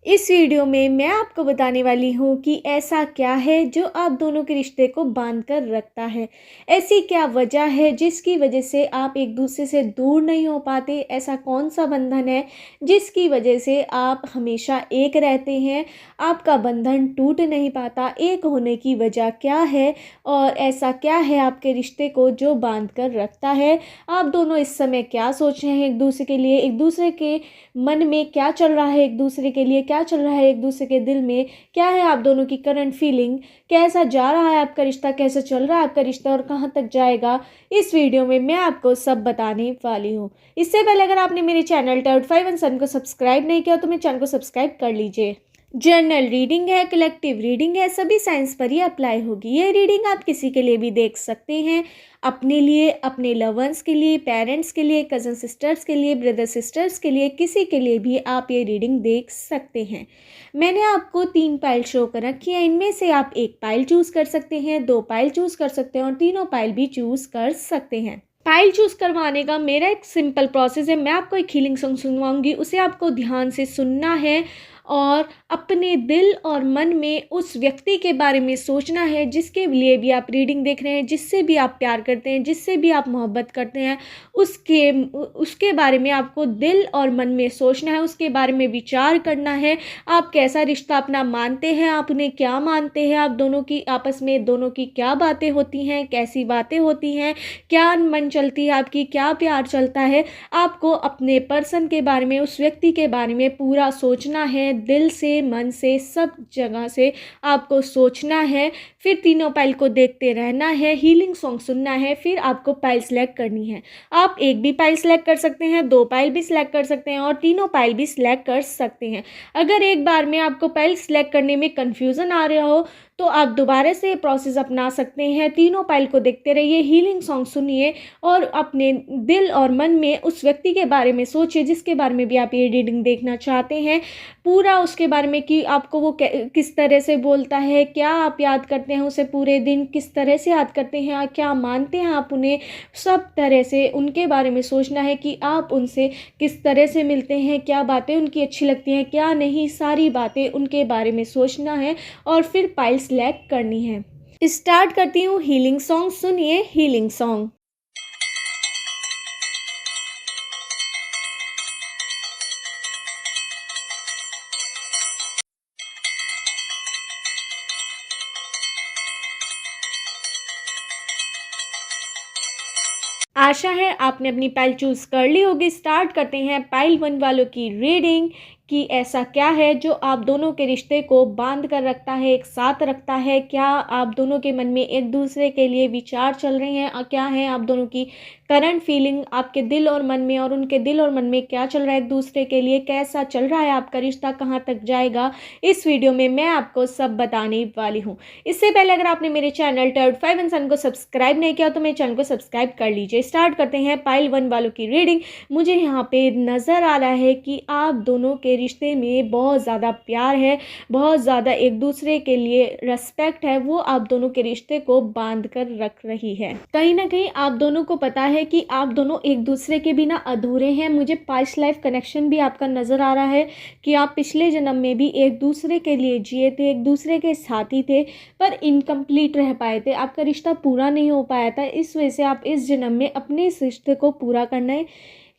इस वीडियो में मैं आपको बताने वाली हूँ कि ऐसा क्या है जो आप दोनों के रिश्ते को बांध कर रखता है। ऐसी क्या वजह है जिसकी वजह से आप एक दूसरे से दूर नहीं हो पाते। ऐसा कौन सा बंधन है जिसकी वजह से आप हमेशा एक रहते हैं, आपका बंधन टूट नहीं पाता। एक होने की वजह क्या है और ऐसा क्या है आपके रिश्ते को जो बांध कर रखता है। आप दोनों इस समय क्या सोच रहे हैं एक दूसरे के लिए, एक दूसरे के मन में क्या चल रहा है, एक दूसरे के लिए क्या चल रहा है, एक दूसरे के दिल में क्या है, आप दोनों की करंट फीलिंग कैसा जा रहा है, आपका रिश्ता कैसा चल रहा है, आपका रिश्ता और कहाँ तक जाएगा। इस वीडियो में मैं आपको सब बताने वाली हूँ। इससे पहले अगर आपने मेरे चैनल टाउट 5 को सब्सक्राइब नहीं किया तो मेरे चैनल को सब्सक्राइब कर लीजिए। जर्नल रीडिंग है, कलेक्टिव रीडिंग है, सभी साइंस पर ही अप्लाई होगी। ये रीडिंग आप किसी के लिए भी देख सकते हैं, अपने लिए, अपने लवर्स के लिए, पेरेंट्स के लिए, कज़न सिस्टर्स के लिए, ब्रदर सिस्टर्स के लिए, किसी के लिए भी आप ये रीडिंग देख सकते हैं। मैंने आपको 3 पाइल शो कर रखी है। इनमें से आप 1 पाइल चूज़ कर सकते हैं, 2 पाइल चूज़ कर सकते हैं और तीनों पाइल भी चूज़ कर सकते हैं। पाइल चूज़ करवाने का मेरा एक सिंपल प्रोसेस है। मैं आपको एक हीलिंग सॉन्ग सुनवाऊंगी, उसे आपको ध्यान से सुनना है और अपने दिल और मन में उस व्यक्ति के बारे में सोचना है जिसके लिए भी आप रीडिंग देख रहे हैं, जिससे भी आप प्यार करते हैं, जिससे भी आप मोहब्बत करते हैं, उसके बारे में आपको दिल और मन में सोचना है, उसके बारे में विचार करना है। आप कैसा रिश्ता अपना मानते हैं, आप उन्हें क्या मानते हैं, आप दोनों की आपस में दोनों की क्या बातें होती हैं, कैसी बातें होती हैं, क्या मन चलती है आपकी, क्या प्यार चलता है। आपको अपने पर्सन के बारे में, उस व्यक्ति के बारे में पूरा सोचना है, दिल से, मन से, सब जगह से आपको सोचना है। फिर तीनों पाइल को देखते रहना है, हीलिंग सॉन्ग सुनना है, फिर आपको पाइल सेलेक्ट करनी है। आप एक भी पाइल सेलेक्ट कर सकते हैं, 2 पाइल भी सिलेक्ट कर सकते हैं और तीनों पाइल भी सिलेक्ट कर सकते हैं। अगर एक बार में आपको पाइल सिलेक्ट करने में कन्फ्यूज़न आ रहा हो तो आप दोबारा से प्रोसेस अपना सकते हैं। तीनों पाइल को देखते रहिए, हीलिंग सॉन्ग सुनिए और अपने दिल और मन में उस व्यक्ति के बारे में सोचिए जिसके बारे में भी आप ये रीडिंग देखना चाहते हैं। पूरा उसके बारे में कि आपको वो किस तरह से बोलता है, क्या आप याद करते हैं उसे पूरे दिन, किस तरह से याद करते हैं, क्या मानते हैं आप उन्हें, सब तरह से उनके बारे में सोचना है कि आप उनसे किस तरह से मिलते हैं, क्या बातें उनकी अच्छी लगती हैं, क्या नहीं, सारी बातें उनके बारे में सोचना है और फिर पाइल सेलेक्ट करनी है। स्टार्ट करती हूँ हीलिंग सॉन्ग। सुनिए हीलिंग सॉन्ग। आशा है आपने अपनी पाइल चूज़ कर ली होगी। स्टार्ट करते हैं पाइल 1 वालों की रीडिंग कि ऐसा क्या है जो आप दोनों के रिश्ते को बांध कर रखता है, एक साथ रखता है। क्या आप दोनों के मन में एक दूसरे के लिए विचार चल रहे हैं, क्या है आप दोनों की करंट फीलिंग, आपके दिल और मन में और उनके दिल और मन में क्या चल रहा है एक दूसरे के लिए, कैसा चल रहा है आपका रिश्ता, कहाँ तक जाएगा। इस वीडियो में मैं आपको सब बताने वाली हूँ। इससे पहले अगर आपने मेरे चैनल टाउट 5 को सब्सक्राइब नहीं किया तो मेरे चैनल को सब्सक्राइब कर लीजिए। स्टार्ट करते हैं पाइल 1 वालों की रीडिंग। मुझे यहाँ पे नज़र आ रहा है कि आप दोनों के रिश्ते में बहुत ज़्यादा प्यार है, बहुत ज़्यादा एक दूसरे के लिए रेस्पेक्ट है, वो आप दोनों के रिश्ते को बांध कर रख रही है। कहीं ना कहीं आप दोनों को पता है कि आप दोनों एक दूसरे के बिना अधूरे हैं। मुझे पास्ट लाइफ कनेक्शन भी आपका नज़र आ रहा है कि आप पिछले जन्म में भी एक दूसरे के लिए जिए थे, एक दूसरे के साथी थे, पर इनकम्प्लीट रह पाए थे, आपका रिश्ता पूरा नहीं हो पाया था। इस वजह से आप इस जन्म में अपने इस रिश्ते को पूरा करने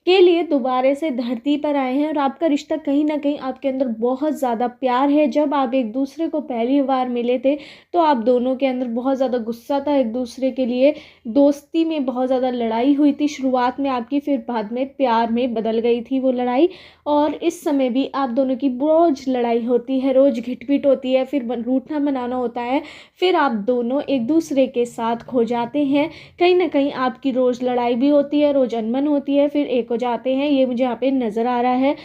के लिए दोबारा से धरती पर आए हैं और आपका रिश्ता कहीं ना कहीं आपके अंदर बहुत ज़्यादा प्यार है। जब आप एक दूसरे को पहली बार मिले थे तो आप दोनों के अंदर बहुत ज़्यादा गुस्सा था एक दूसरे के लिए, दोस्ती में बहुत ज़्यादा लड़ाई हुई थी शुरुआत में आपकी, फिर बाद में प्यार में बदल गई थी वो लड़ाई। और इस समय भी आप दोनों की रोज़ लड़ाई होती है, रोज़ घिटपिट होती है, फिर रूठना बनाना होता है, फिर आप दोनों एक दूसरे के साथ खो जाते हैं। कहीं ना कहीं आपकी रोज़ लड़ाई भी होती है, रोज़ अनबन होती है, फिर एक हो जाते हैं। ये मुझे यहाँ पे नज़र आ रहा है।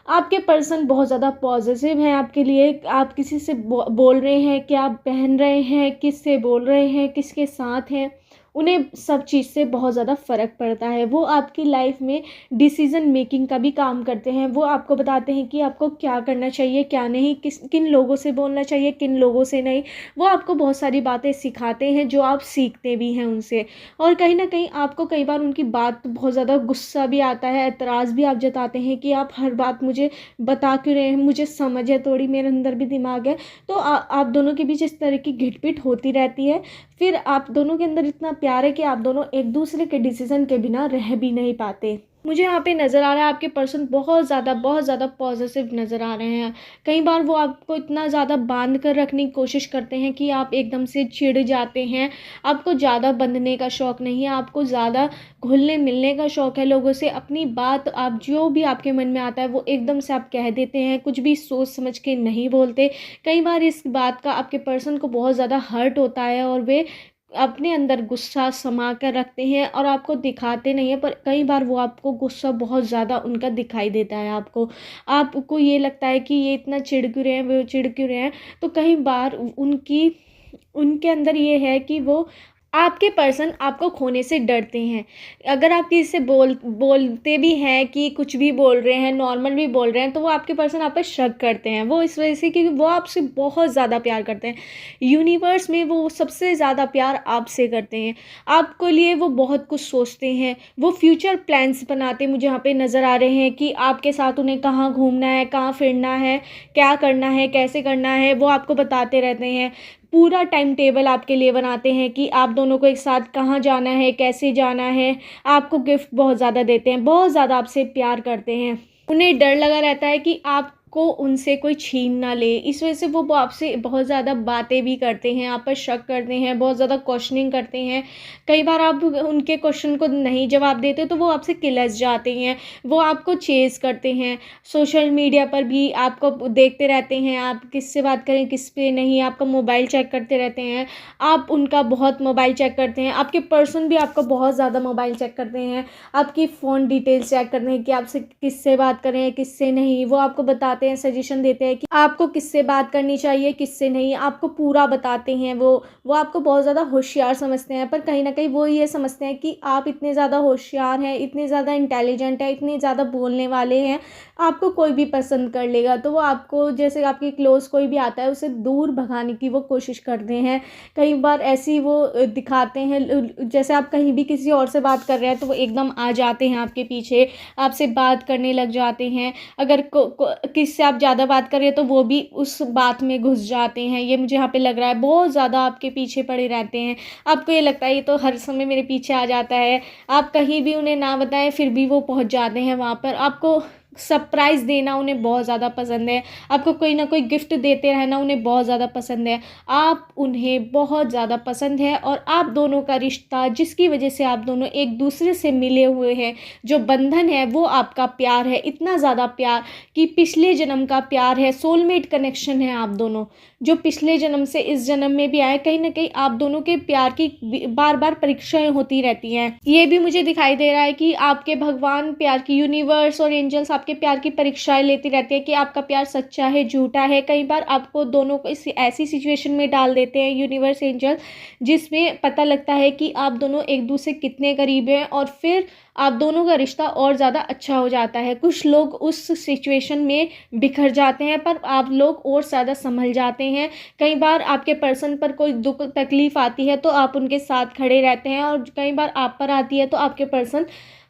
आपके पर्सन बहुत ज़्यादा पॉजिटिव हैं आपके लिए। आप किसी से बोल रहे हैं, क्या पहन रहे हैं, किससे बोल रहे हैं, किसके साथ हैं, उन्हें सब चीज़ से बहुत ज़्यादा फ़र्क पड़ता है। वो आपकी लाइफ में डिसीज़न मेकिंग का भी काम करते हैं। वो आपको बताते हैं कि आपको क्या करना चाहिए, क्या नहीं, किन लोगों से बोलना चाहिए, किन लोगों से नहीं। वो आपको बहुत सारी बातें सिखाते हैं जो आप सीखते भी हैं उनसे। और कहीं न कहीं आपको कई बार उनकी बात बहुत ज़्यादा गुस्सा भी आता है, एतराज़ भी आप जताते हैं कि आप हर बात मुझे बता क्यों रहे हैं, मुझे समझ है थोड़ी, मेरे अंदर भी दिमाग है। तो आप दोनों के बीच इस तरह की घिट-पिट होती रहती है। फिर आप दोनों के अंदर इतना प्यार है कि आप दोनों एक दूसरे के डिसीज़न के बिना रह भी नहीं पाते। मुझे यहाँ पे नज़र आ रहा है आपके पर्सन बहुत ज़्यादा पॉज़ेसिव नज़र आ रहे हैं। कई बार वो आपको इतना ज़्यादा बाँध कर रखने की कोशिश करते हैं कि आप एकदम से चिढ़ जाते हैं। आपको ज़्यादा बंधने का शौक़ नहीं है, आपको ज़्यादा घुलने-मिलने का शौक़ है लोगों से। अपनी बात आप जो भी आपके मन में आता है वो एकदम से आप कह देते हैं, कुछ भी सोच समझ के नहीं बोलते। कई बार इस बात का आपके पर्सन को बहुत ज़्यादा हर्ट होता है और वे अपने अंदर गुस्सा समा कर रखते हैं और आपको दिखाते नहीं हैं, पर कई बार वो आपको गुस्सा बहुत ज़्यादा उनका दिखाई देता है आपको। आपको ये लगता है कि ये इतना चिढ़ क्यों रहे हैं, वो चिढ़ क्यों रहे हैं। तो कई बार उनके अंदर ये है कि वो आपके पर्सन आपको खोने से डरते हैं। अगर आप किसी से बोलते भी हैं कि कुछ भी बोल रहे हैं, नॉर्मल भी बोल रहे हैं, तो वो आपके पर्सन आप पे शक करते हैं। वो इस वजह से क्योंकि वो आपसे बहुत ज़्यादा प्यार करते हैं। यूनिवर्स में वो सबसे ज़्यादा प्यार आपसे करते हैं। आपके लिए वो बहुत कुछ सोचते हैं। वो फ्यूचर प्लान्स बनाते मुझे यहाँ पे नज़र आ रहे हैं कि आपके साथ उन्हें कहाँ घूमना है, कहाँ फिरना है, क्या करना है, कैसे करना है, वो आपको बताते रहते हैं। पूरा टाइम टेबल आपके लिए बनाते हैं कि आप दोनों को एक साथ कहाँ जाना है, कैसे जाना है। आपको गिफ्ट बहुत ज़्यादा देते हैं, बहुत ज़्यादा आपसे प्यार करते हैं। उन्हें डर लगा रहता है कि आपको उनसे कोई छीन ना ले। इस वजह से वो आपसे बहुत ज़्यादा बातें भी करते हैं, आप पर शक करते हैं, बहुत ज़्यादा क्वेश्चनिंग करते हैं। कई बार आप उनके क्वेश्चन को नहीं जवाब देते तो वो आपसे किलस जाते हैं। वो आपको चेज़ करते हैं। सोशल मीडिया पर भी आपको देखते रहते हैं, आप किससे बात करें, किस पे नहीं, आपका मोबाइल चेक करते रहते हैं। आप उनका बहुत मोबाइल चेक करते हैं। आपके पर्सन भी आपका बहुत ज़्यादा मोबाइल चेक करते हैं। आपकी फ़ोन डिटेल्स चेक करते हैं कि आपसे किससे बात करें, किससे नहीं। वो आपको बताते हैं, सजेशन देते हैं कि आपको किससे बात करनी चाहिए, किससे नहीं। आपको पूरा बताते हैं। वो आपको बहुत ज़्यादा होशियार समझते हैं, पर कहीं ना कहीं वो ये समझते हैं कि आप इतने ज़्यादा होशियार हैं, इतने ज़्यादा इंटेलिजेंट हैं, इतने ज़्यादा बोलने वाले हैं, आपको कोई भी पसंद कर लेगा। तो वो आपको, जैसे आपके क्लोज कोई भी आता है, उसे दूर भगाने की वो कोशिश करते हैं। कई बार ऐसी वो दिखाते हैं, जैसे आप कहीं भी किसी और से बात कर रहे हैं तो वो एकदम आ जाते हैं आपके पीछे, आपसे बात करने लग जाते हैं। अगर किससे आप ज़्यादा बात कर रहे हैं तो वो भी उस बात में घुस जाते हैं। ये मुझे यहाँ पे लग रहा है, बहुत ज़्यादा आपके पीछे पड़े रहते हैं। आपको ये लगता है ये तो हर समय मेरे पीछे आ जाता है। आप कहीं भी उन्हें ना बताएं फिर भी वो पहुँच जाते हैं वहाँ पर। आपको सरप्राइज़ देना उन्हें बहुत ज़्यादा पसंद है। आपको कोई ना कोई गिफ्ट देते रहना उन्हें बहुत ज़्यादा पसंद है। आप उन्हें बहुत ज़्यादा पसंद है और आप दोनों का रिश्ता, जिसकी वजह से आप दोनों एक दूसरे से मिले हुए हैं, जो बंधन है वो आपका प्यार है। इतना ज़्यादा प्यार कि पिछले जन्म का प्यार है, सोलमेट कनेक्शन है आप दोनों, जो पिछले जन्म से इस जन्म में भी आए। कहीं ना कहीं आप दोनों के प्यार की बार बार परीक्षाएं होती रहती हैं। ये भी मुझे दिखाई दे रहा है कि आपके भगवान, प्यार की यूनिवर्स और एंजल्स आपके प्यार की परीक्षाएं लेती रहती है कि आपका प्यार सच्चा है, झूठा है। कई बार आपको दोनों को इस ऐसी सिचुएशन में डाल देते हैं यूनिवर्स, एंजल, जिसमें पता लगता है कि आप दोनों एक दूसरे कितने करीब हैं और फिर आप दोनों का रिश्ता और ज़्यादा अच्छा हो जाता है। कुछ लोग उस सिचुएशन में बिखर जाते हैं, पर आप लोग और ज़्यादा संभल जाते हैं। कई बार आपके पर्सन पर कोई दुख तकलीफ़ आती है तो आप उनके साथ खड़े रहते हैं, और कई बार आप पर आती है तो आपके पर्सन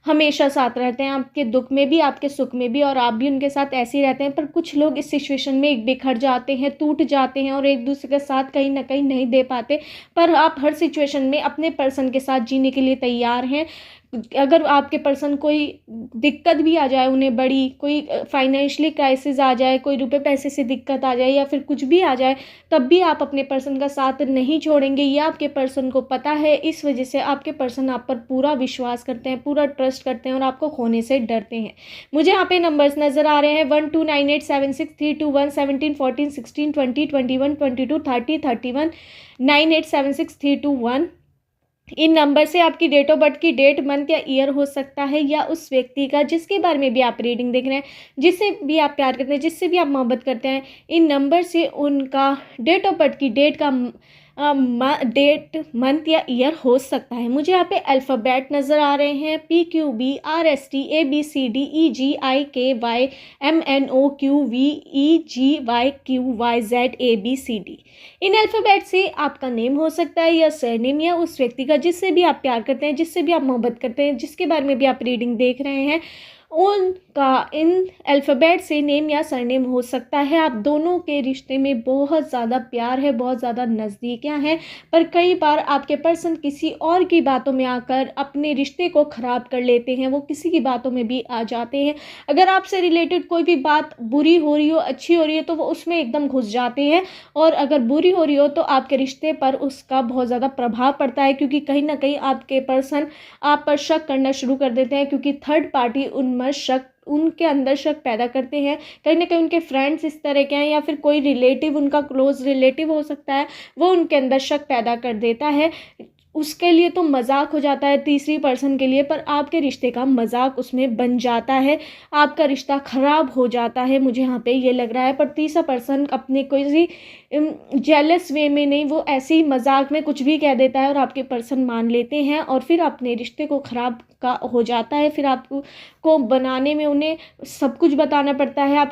हमेशा साथ रहते हैं, आपके दुख में भी, आपके सुख में भी, और आप भी उनके साथ ऐसे ही रहते हैं। पर कुछ लोग इस सिचुएशन में एक बिखर जाते हैं, टूट जाते हैं और एक दूसरे के साथ कहीं ना कहीं नहीं दे पाते। पर आप हर सिचुएशन में अपने पर्सन के साथ जीने के लिए तैयार हैं। अगर आपके पर्सन कोई दिक्कत भी आ जाए, उन्हें बड़ी कोई फाइनेंशियली क्राइसिस आ जाए, कोई रुपए पैसे से दिक्कत आ जाए या फिर कुछ भी आ जाए, तब भी आप अपने पर्सन का साथ नहीं छोड़ेंगे। ये आपके पर्सन को पता है। इस वजह से आपके पर्सन आप पर पूरा विश्वास करते हैं, पूरा ट्रस्ट करते हैं और आपको खोने से डरते हैं। मुझे यहाँ पे नंबर्स नज़र आ रहे हैं 129876321714162021223031 987632 इन नंबर से आपकी डेट ऑफ बर्थ की डेट, मंथ या ईयर हो सकता है, या उस व्यक्ति का जिसके बारे में भी आप रीडिंग देख रहे हैं, जिससे भी आप प्यार करते हैं, जिससे भी आप मोहब्बत करते हैं। इन नंबर से उनका डेट ऑफ बर्थ की डेट का डेट, मंथ या ईयर हो सकता है। मुझे यहाँ पे अल्फ़ाबेट नज़र आ रहे हैं, PQBRST ABCDEGIKY MNOQVEGYQYZABCD। इन अल्फ़ाबेट से आपका नेम हो सकता है या सरनेम, या उस व्यक्ति का जिससे भी आप प्यार करते हैं, जिससे भी आप मोहब्बत करते हैं, जिसके बारे में भी आप रीडिंग देख रहे हैं, उनका इन अल्फ़ाबेट से नेम या सरनेम हो सकता है। आप दोनों के रिश्ते में बहुत ज़्यादा प्यार है, बहुत ज़्यादा नज़दीकियाँ हैं, पर कई बार आपके पर्सन किसी और की बातों में आकर अपने रिश्ते को ख़राब कर लेते हैं, वो किसी की बातों में भी आ जाते हैं। अगर आपसे रिलेटेड कोई भी बात बुरी हो रही हो, अच्छी हो रही है, तो वो उसमें एकदम घुस जाते हैं, और अगर बुरी हो रही हो तो आपके रिश्ते पर उसका बहुत ज़्यादा प्रभाव पड़ता है, क्योंकि कहीं ना कहीं आपके पर्सन आप पर शक करना शुरू कर देते हैं, क्योंकि थर्ड पार्टी उनके अंदर शक पैदा करते हैं। कहीं ना कहीं उनके फ्रेंड्स इस तरह के हैं, या फिर कोई रिलेटिव, उनका क्लोज रिलेटिव हो सकता है, वो उनके अंदर शक पैदा कर देता है। उसके लिए तो मजाक हो जाता है तीसरी पर्सन के लिए, पर आपके रिश्ते का मजाक उसमें बन जाता है, आपका रिश्ता ख़राब हो जाता है, मुझे यहाँ पे ये लग रहा है। पर तीसरा पर्सन अपने कोई जेलस वे में नहीं, वो ऐसे ही मजाक में कुछ भी कह देता है और आपके पर्सन मान लेते हैं, और फिर अपने रिश्ते को ख़राब का हो जाता है। फिर आपको बनाने में उन्हें सब कुछ बताना पड़ता है,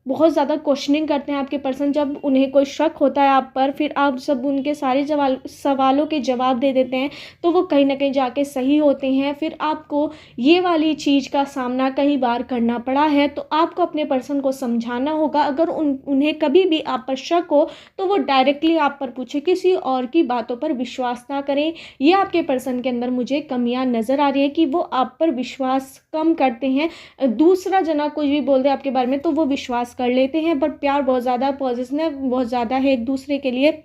बहुत ज़्यादा क्वेश्चनिंग करते हैं आपके पर्सन। जब उन्हें कोई शक होता है आप पर, फिर आप सब उनके सारे सवालों के जवाब दे देते हैं, तो वो कहीं ना कहीं जाके सही होते हैं। फिर आपको ये वाली चीज़ का सामना कई बार करना पड़ा है, तो आपको अपने पर्सन को समझाना होगा। अगर उन्हें कभी भी आप पर शक हो, तो वो डायरेक्टली आप पर पूछे, किसी और की बातों पर विश्वास ना करें। ये आपके पर्सन के अंदर मुझे कमियां नज़र आ रही है कि वो आप पर विश्वास कम करते हैं। दूसरा जना कुछ भी बोल दे आपके बारे में तो वो विश्वास कर लेते हैं, पर प्यार बहुत ज़्यादा, पॉजिटिवनेस बहुत ज़्यादा है एक दूसरे के लिए,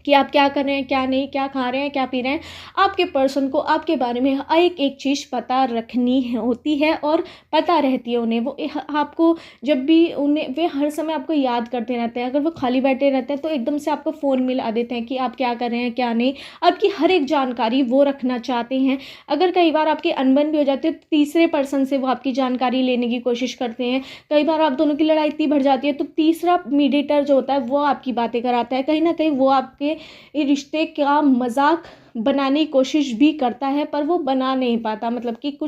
कि आप क्या कर रहे हैं, क्या नहीं, क्या खा रहे हैं, क्या पी रहे हैं। आपके पर्सन को आपके बारे में एक एक चीज़ पता रखनी होती है, और पता रहती है उन्हें। वो आपको जब भी वे हर समय आपको याद करते रहते हैं। अगर वो खाली बैठे रहते हैं तो एकदम से आपको फ़ोन मिला देते हैं कि आप क्या कर रहे हैं, क्या नहीं। आपकी हर एक जानकारी वो रखना चाहते हैं। अगर कई बार आपकी अनबन भी हो जाती है, तो तीसरे पर्सन से वो आपकी जानकारी लेने की कोशिश करते हैं। कई बार आप दोनों की लड़ाई इतनी बढ़ जाती है, तो तीसरा मीडिएटर जो होता है वो आपकी बातें कराता है। कहीं ना कहीं वो आपके ये रिश्ते का मजाक बनाने की कोशिश भी करता है, पर वो बना नहीं पाता। मतलब कि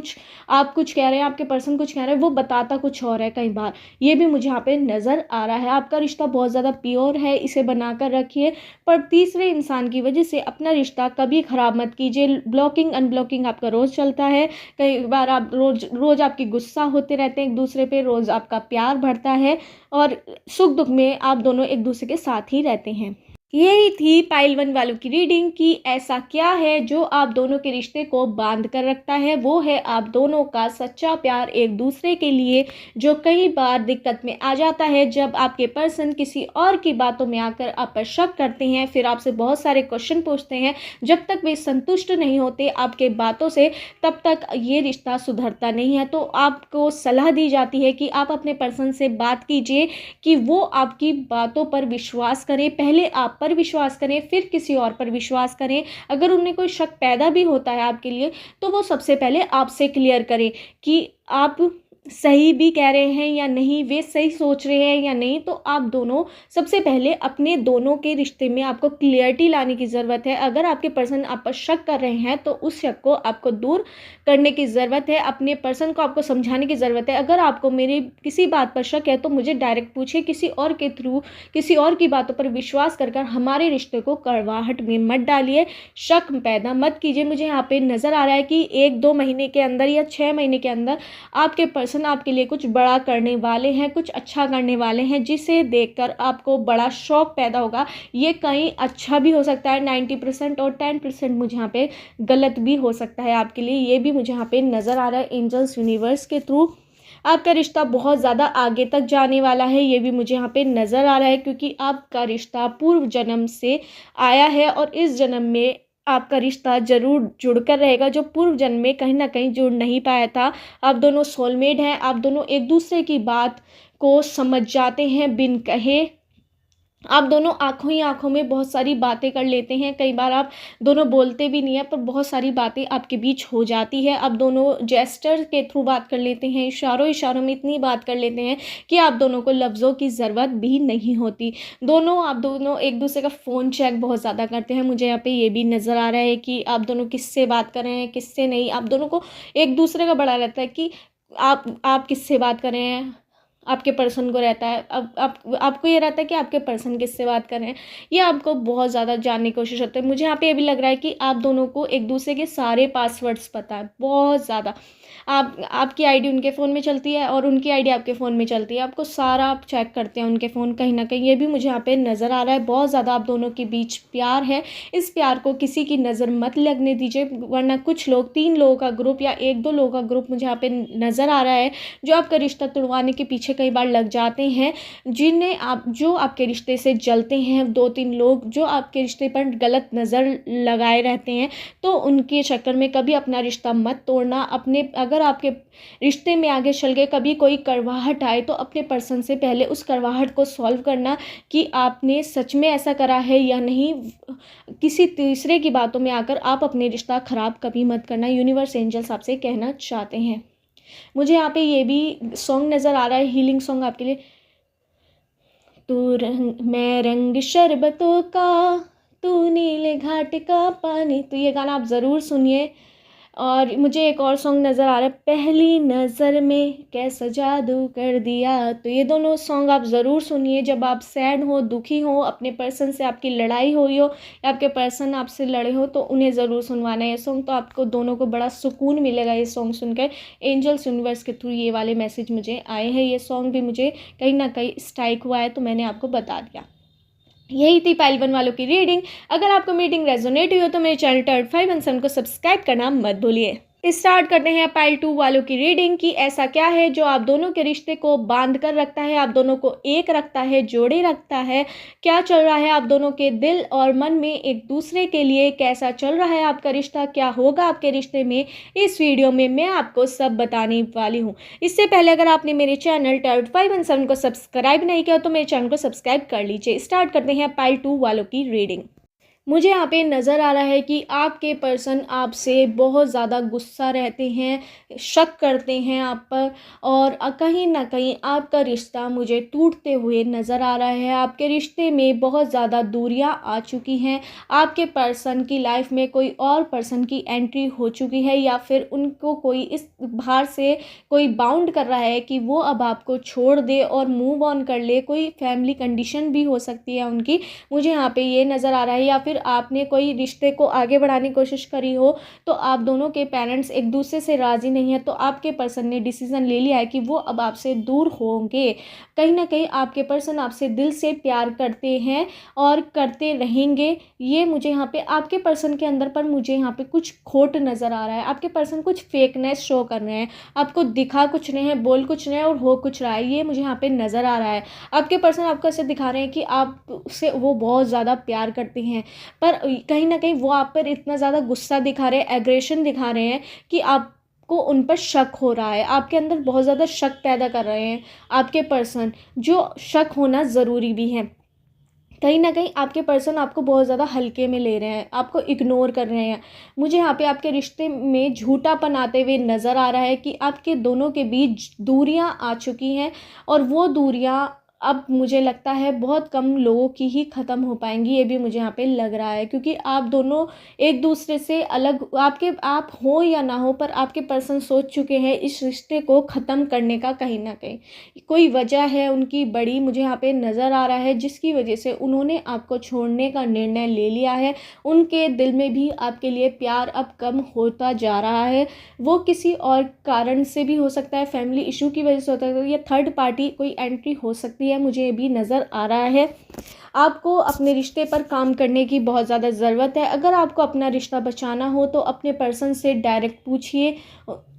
आप कुछ कह रहे हैं, आपके पर्सन कुछ कह रहे हैं, वो बताता कुछ और है कई बार। ये भी मुझे यहाँ पे नज़र आ रहा है। आपका रिश्ता बहुत ज़्यादा प्योर है, इसे बनाकर रखिए, पर तीसरे इंसान की वजह से अपना रिश्ता कभी ख़राब मत कीजिए। ब्लॉकिंग अनब्लॉकिंग आपका रोज़ चलता है। कई बार आप रोज़ आपकी गुस्सा होते रहते हैं एक दूसरे पे, रोज़ आपका प्यार बढ़ता है, और सुख दुख में आप दोनों एक दूसरे के साथ ही रहते हैं। यही थी पाइल 1 वालों की रीडिंग, कि ऐसा क्या है जो आप दोनों के रिश्ते को बांध कर रखता है। वो है आप दोनों का सच्चा प्यार एक दूसरे के लिए, जो कई बार दिक्कत में आ जाता है जब आपके पर्सन किसी और की बातों में आकर आप पर शक करते हैं, फिर आपसे बहुत सारे क्वेश्चन पूछते हैं। जब तक वे संतुष्ट नहीं होते आपके बातों से, तब तक ये रिश्ता सुधरता नहीं है। तो आपको सलाह दी जाती है कि आप अपने पर्सन से बात कीजिए, कि वो आपकी बातों पर विश्वास करें। पहले आप पर विश्वास करें, फिर किसी और पर विश्वास करें। अगर उन्हें कोई शक पैदा भी होता है आपके लिए, तो वो सबसे पहले आपसे क्लियर करें कि आप सही भी कह रहे हैं या नहीं, वे सही सोच रहे हैं या नहीं। तो आप दोनों सबसे पहले अपने दोनों के रिश्ते में आपको क्लियरिटी लाने की ज़रूरत है। अगर आपके पर्सन आप पर शक कर रहे हैं, तो उस शक को आपको दूर करने की ज़रूरत है। अपने पर्सन को आपको समझाने की ज़रूरत है, अगर आपको मेरी किसी बात पर शक है तो मुझे डायरेक्ट पूछिए, किसी और के थ्रू, किसी और की बातों पर विश्वास कर हमारे रिश्ते को कड़वाहट में मत डालिए, शक पैदा मत कीजिए। मुझे यहाँ पे नज़र आ रहा है कि 1-2 महीने के अंदर या 6 महीने के अंदर आपके पर्सन आपके लिए कुछ बड़ा करने वाले हैं, कुछ अच्छा करने वाले हैं, जिसे देखकर आपको बड़ा शौक पैदा होगा। ये कहीं अच्छा भी हो सकता है 90%, और 10% मुझे यहाँ पे गलत भी हो सकता है आपके लिए। ये भी मुझे यहाँ पे नज़र आ रहा है एंजल्स यूनिवर्स के थ्रू। आपका रिश्ता बहुत ज़्यादा आगे तक जाने वाला है, ये भी मुझे यहाँ पे नज़र आ रहा है, क्योंकि आपका रिश्ता पूर्व जन्म से आया है, और इस जन्म में आपका रिश्ता जरूर जुड़कर रहेगा, जो पूर्व जन्म में कहीं ना कहीं जुड़ नहीं पाया था। आप दोनों सोलमेट हैं, आप दोनों एक दूसरे की बात को समझ जाते हैं बिन कहे। आप दोनों आँखों ही आँखों में बहुत सारी बातें कर लेते हैं, कई बार आप दोनों बोलते भी नहीं हैं पर बहुत सारी बातें आपके बीच हो जाती है। आप दोनों जेस्चर के थ्रू बात कर लेते हैं, इशारों इशारों में इतनी बात कर लेते हैं कि आप दोनों को लफ्ज़ों की ज़रूरत भी नहीं होती। आप दोनों एक दूसरे का फ़ोन चेक बहुत ज़्यादा करते हैं। मुझे यहाँ पे ये भी नज़र आ रहा है कि आप दोनों किससे बात कर रहे हैं, किससे नहीं। आप दोनों को एक दूसरे का बड़ा रहता है कि आप किससे बात कर रहे हैं, आपके पर्सन को रहता है। अब आपको ये रहता है कि आपके पर्सन किससे बात कर रहे हैं, ये आपको बहुत ज़्यादा जानने की कोशिश करते हैं। मुझे यहाँ पे ये भी लग रहा है कि आप दोनों को एक दूसरे के सारे पासवर्ड्स पता है, बहुत ज़्यादा। आपकी आईडी उनके फ़ोन में चलती है और उनकी आईडी आपके फ़ोन में चलती है। आपको सारा आप चेक करते हैं उनके फ़ोन कहीं ना कहीं। ये भी मुझे यहाँ पे नज़र आ रहा है। बहुत ज़्यादा आप दोनों के बीच प्यार है। इस प्यार को किसी की नज़र मत लगने दीजिए, वरना कुछ लोग, 3 लोगों का ग्रुप या 1-2 लोगों का ग्रुप मुझे यहाँ पे नज़र आ रहा है, जो आपका रिश्ता तुड़वाने के पीछे कई बार लग जाते हैं। जो आपके रिश्ते से जलते हैं, 2-3 लोग जो आपके रिश्ते पर गलत नज़र लगाए रहते हैं, तो उनके चक्कर में कभी अपना रिश्ता मत तोड़ना। अगर आपके रिश्ते में आगे चल के कभी कोई कड़वाहट आए तो अपने पर्सन से पहले उस कड़वाहट को सॉल्व करना कि आपने सच में ऐसा करा है या नहीं। किसी तीसरे की बातों में आकर आप अपने रिश्ता ख़राब कभी मत करना, यूनिवर्स एंजल्स आपसे कहना चाहते हैं। मुझे यहाँ पे ये भी सॉन्ग नज़र आ रहा है, हीलिंग सॉन्ग आपके लिए। मैं रंग शरबतों का, तू नीले घाट का पानी। तो ये गाना आप ज़रूर सुनिए। और मुझे एक और सॉन्ग नज़र आ रहा है, पहली नज़र में कैसा जादू कर दिया। तो ये दोनों सॉन्ग आप ज़रूर सुनिए जब आप सैड हो, दुखी हो, अपने पर्सन से आपकी लड़ाई हुई हो या आपके पर्सन आपसे लड़े हो, तो उन्हें ज़रूर सुनवाना है ये सॉन्ग। तो आपको दोनों को बड़ा सुकून मिलेगा ये सॉन्ग सुनकर। एंजल्स यूनिवर्स के थ्रू ये वाले मैसेज मुझे आए हैं। ये सॉन्ग भी मुझे कहीं ना कहीं स्ट्राइक हुआ है, तो मैंने आपको बता दिया। यही थी पाइल 1 वालों की रीडिंग। अगर आपको मीटिंग रेजोनेट हुई हो तो मेरे चैनल टर्ड 5 एंड 7 को सब्सक्राइब करना मत भूलिए। स्टार्ट करते हैं पाइल 2 वालों की रीडिंग कि ऐसा क्या है जो आप दोनों के रिश्ते को बांध कर रखता है, आप दोनों को एक रखता है, जोड़े रखता है। क्या चल रहा है आप दोनों के दिल और मन में एक दूसरे के लिए, कैसा चल रहा है आपका रिश्ता, क्या होगा आपके रिश्ते में, इस वीडियो में मैं आपको सब बताने वाली हूँ। इससे पहले अगर आपने मेरे चैनल टर्ड 5 एंड 7 को सब्सक्राइब नहीं किया तो मेरे चैनल को सब्सक्राइब कर लीजिए। स्टार्ट करते हैं पाइल 2 वालों की रीडिंग। मुझे यहाँ पे नज़र आ रहा है कि आपके पर्सन आपसे बहुत ज़्यादा गुस्सा रहते हैं, शक करते हैं आप पर, और कहीं ना कहीं आपका रिश्ता मुझे टूटते हुए नज़र आ रहा है। आपके रिश्ते में बहुत ज़्यादा दूरियां आ चुकी हैं। आपके पर्सन की लाइफ में कोई और पर्सन की एंट्री हो चुकी है, या फिर उनको कोई इस बाहर से कोई बाउंड कर रहा है कि वो अब आपको छोड़ दे और मूव ऑन कर ले। कोई फैमिली कंडीशन भी हो सकती है उनकी, मुझे यहाँ पे ये नज़र आ रहा है। या फिर आपने कोई रिश्ते को आगे बढ़ाने की कोशिश करी हो, तो आप दोनों के पेरेंट्स एक दूसरे से राज़ी नहीं है, तो आपके पर्सन ने डिसीज़न ले लिया है कि वो अब आपसे दूर होंगे। कहीं ना कहीं आपके पर्सन आपसे दिल से प्यार करते हैं और करते रहेंगे। ये मुझे यहाँ पे आपके पर्सन के अंदर पर मुझे यहाँ पे कुछ खोट नज़र आ रहा है। आपके पर्सन कुछ फेकनेस शो कर रहे हैं, आपको दिखा कुछ नहीं है, बोल कुछ नहीं है और हो कुछ रहा है, ये मुझे यहाँ पे नज़र आ रहा है। आपके पर्सन आपको ऐसे दिखा रहे हैं कि आपसे वो बहुत ज़्यादा प्यार करते हैं, पर कहीं ना कहीं वो आप पर इतना ज़्यादा गुस्सा दिखा रहे हैं, एग्रेशन दिखा रहे हैं कि आपको उन पर शक हो रहा है। आपके अंदर बहुत ज़्यादा शक पैदा कर रहे हैं आपके पर्सन, जो शक होना ज़रूरी भी है। कहीं ना कहीं आपके पर्सन आपको बहुत ज़्यादा हल्के में ले रहे हैं, आपको इग्नोर कर रहे हैं। मुझे यहाँ पे आपके रिश्ते में झूठापन आते हुए नज़र आ रहा है कि आपके दोनों के बीच दूरियां आ चुकी हैं, और वो दूरियां अब मुझे लगता है बहुत कम लोगों की ही ख़त्म हो पाएंगी। ये भी मुझे यहाँ पे लग रहा है, क्योंकि आप दोनों एक दूसरे से अलग, आप हो या ना हो, पर आपके पर्सन सोच चुके हैं इस रिश्ते को ख़त्म करने का। कहीं ना कहीं कोई वजह है उनकी बड़ी, मुझे यहाँ पे नज़र आ रहा है, जिसकी वजह से उन्होंने आपको छोड़ने का निर्णय ले लिया है। उनके दिल में भी आपके लिए प्यार अब कम होता जा रहा है। वो किसी और कारण से भी हो सकता है, फैमिली इशू की वजह से होता है, या थर्ड पार्टी कोई एंट्री हो सकती है, मुझे भी नज़र आ रहा है। आपको अपने रिश्ते पर काम करने की बहुत ज़्यादा ज़रूरत है। अगर आपको अपना रिश्ता बचाना हो तो अपने पर्सन से डायरेक्ट पूछिए।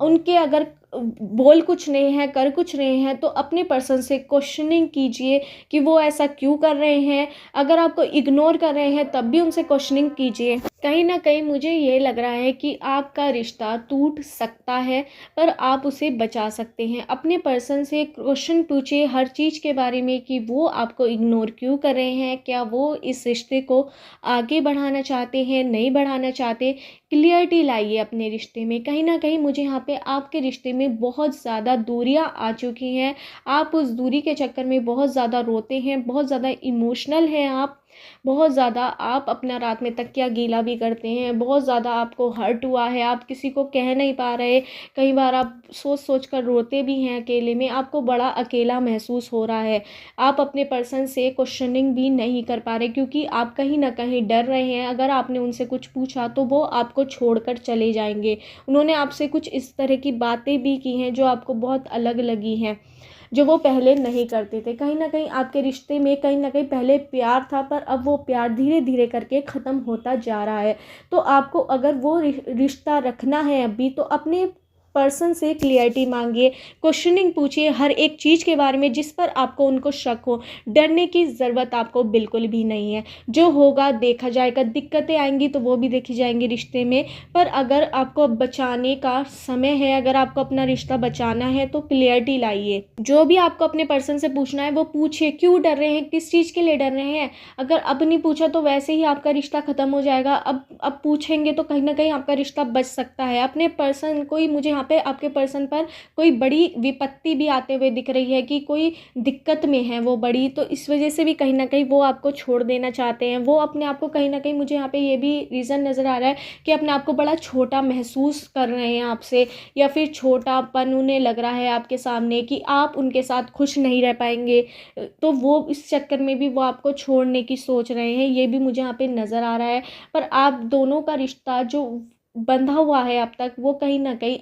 उनके अगर बोल कुछ नहीं है, कर कुछ नहीं है, तो अपने पर्सन से क्वेश्चनिंग कीजिए कि वो ऐसा क्यों कर रहे हैं। अगर आपको इग्नोर कर रहे हैं तब भी उनसे क्वेश्चनिंग कीजिए। कहीं न कहीं मुझे ये लग रहा है कि आपका रिश्ता टूट सकता है, पर आप उसे बचा सकते हैं। अपने पर्सन से क्वेश्चन पूछिए हर चीज़ के बारे में कि वो आपको इग्नोर क्यों कर रहे हैं? क्या वो इस रिश्ते को आगे बढ़ाना चाहते हैं, नहीं बढ़ाना चाहते? क्लियरिटी लाइए अपने रिश्ते में। कहीं न कहीं मुझे यहाँ पे आपके रिश्ते में बहुत ज़्यादा दूरियाँ आ चुकी हैं। आप उस दूरी के चक्कर में बहुत ज़्यादा रोते हैं, बहुत ज़्यादा इमोशनल हैं आप। बहुत ज़्यादा आप अपना रात में तकिया गीला भी करते हैं, बहुत ज़्यादा आपको हर्ट हुआ है, आप किसी को कह नहीं पा रहे, कई बार आप सोच-सोच कर रोते भी हैं अकेले में, आपको बड़ा अकेला महसूस हो रहा है। आप अपने पर्सन से क्वेश्चनिंग भी नहीं कर पा रहे क्योंकि आप कहीं न कहीं डर रहे हैं, अगर आपने उनसे कुछ पूछा तो वो आपको छोड़कर चले जाएँगे। उन्होंने आपसे कुछ इस तरह की बातें भी की हैं जो आपको बहुत अलग लगी हैं, जो वो पहले नहीं करते थे। कहीं न कहीं आपके रिश्ते में कहीं न कहीं पहले प्यार था, पर अब वो प्यार धीरे-धीरे करके ख़त्म होता जा रहा है। तो आपको अगर वो रिश्ता रखना है अभी, तो अपने पर्सन से क्लियरिटी माँगिए, क्वेश्चनिंग पूछिए हर एक चीज़ के बारे में जिस पर आपको उनको शक हो। डरने की ज़रूरत आपको बिल्कुल भी नहीं है। जो होगा देखा जाएगा, दिक्कतें आएँगी तो वो भी देखी जाएँगी रिश्ते में। पर अगर आपको बचाने का समय है, अगर आपको अपना रिश्ता बचाना है तो क्लियरिटी लाइए। जो भी आपको अपने पर्सन से पूछना है वो पूछिए, क्यों डर रहे हैं, किस चीज़ के लिए डर रहे हैं। अगर अब नहीं पूछा तो वैसे ही आपका रिश्ता ख़त्म हो जाएगा। अब पूछेंगे तो कहीं न कहीं आपका रिश्ता बच सकता है। अपने पर्सन कोई मुझे यहाँ पे आपके पर्सन पर कोई बड़ी विपत्ति भी आते हुए दिख रही है कि कोई दिक्कत में है वो बड़ी, तो इस वजह से भी कहीं न कहीं वो आपको छोड़ देना चाहते हैं। वो अपने आप को कहीं न कहीं मुझे यहाँ पे ये भी रीज़न नज़र आ रहा है कि अपने आप को बड़ा छोटा महसूस कर रहे हैं आपसे, या फिर छोटापन उन्हें लग रहा है आपके सामने कि आप उनके साथ खुश नहीं रह पाएँगे। तो वो इस चक्कर में भी वो आपको छोड़ने की सोच रहे हैं, ये भी मुझे यहाँ पे नज़र आ रहा है। पर आप दोनों का रिश्ता जो बंधा हुआ है अब तक, वो कहीं न कहीं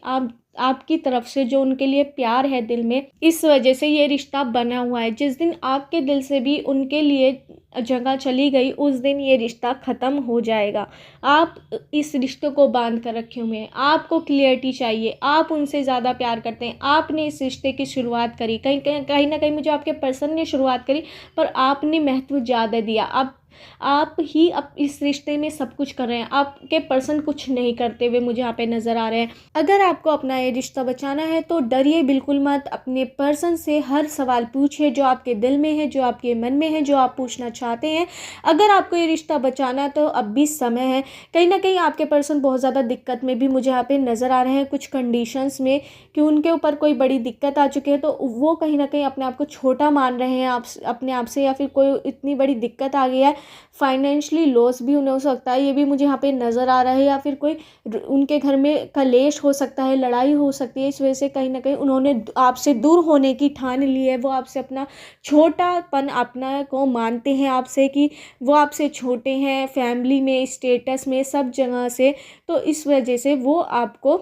आपकी तरफ से जो उनके लिए प्यार है दिल में, इस वजह से ये रिश्ता बना हुआ है। जिस दिन आपके दिल से भी उनके लिए जगह चली गई, उस दिन ये रिश्ता ख़त्म हो जाएगा। आप इस रिश्ते को बांध कर रखे हुए हैं, आपको क्लियरिटी चाहिए, आप उनसे ज़्यादा प्यार करते हैं, आपने इस रिश्ते की शुरुआत करी, कहीं न कहीं मुझे आपके पर्सन ने शुरुआत करी, पर आपने महत्व ज़्यादा दिया। आप ही अब इस रिश्ते में सब कुछ कर रहे हैं, आपके पर्सन कुछ नहीं करते हुए मुझे यहाँ पे नज़र आ रहे हैं। अगर आपको अपना ये रिश्ता बचाना है तो डरिए बिल्कुल मत, अपने पर्सन से हर सवाल पूछिए जो आपके दिल में है, जो आपके मन में है, जो आप पूछना चाहते हैं। अगर आपको ये रिश्ता बचाना है तो अब भी समय है। कहीं न कहीं आपके पर्सन बहुत ज़्यादा दिक्कत में भी मुझे यहाँ पे नज़र आ रहे हैं, कुछ कंडीशंस में कि उनके ऊपर कोई बड़ी दिक्कत आ चुकी है, तो वो कहीं न कहीं अपने आप को छोटा मान रहे हैं अपने आप से, या फिर कोई इतनी बड़ी दिक्कत आ गई है, फाइनेंशियली लॉस भी उन्हें हो सकता है, ये भी मुझे यहाँ पे नज़र आ रहा है, या फिर कोई उनके घर में कलेश हो सकता है, लड़ाई हो सकती है। इस वजह से कहीं न कहीं उन्होंने आपसे दूर होने की ठान ली है। वो आपसे अपना छोटापन अपना को मानते हैं आपसे, कि वो आपसे छोटे हैं, फैमिली में, स्टेटस में, सब जगह से। तो इस वजह से वो आपको